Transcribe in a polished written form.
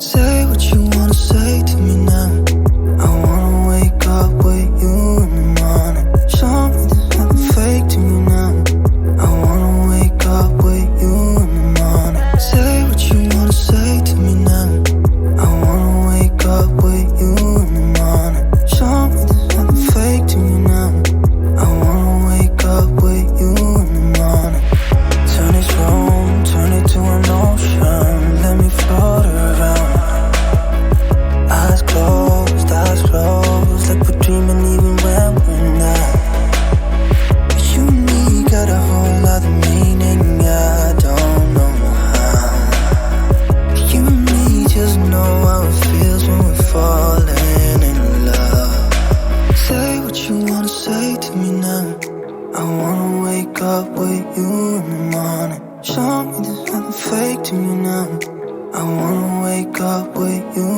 Say what you wanna say to me now. I wanna wake up with you in the morning. Show me there's nothing fake to me now. I wanna wake up with you in the morning. Say what you wanna say to me now. I wanna wake up with you in the morning. Show me there's nothing fake to me now. I wanna wake up with you in the morning. Turn this room, turn it to an ocean. Let me float around. Eyes closed, like we're dreaming even when we're not. You and me got a whole other meaning, I don't know how. You and me just know how it feels when we're falling in love. Say what you wanna say to me now. I wanna wake up with you in the morning. Show me there's nothing fake to me now. I wanna wake up with you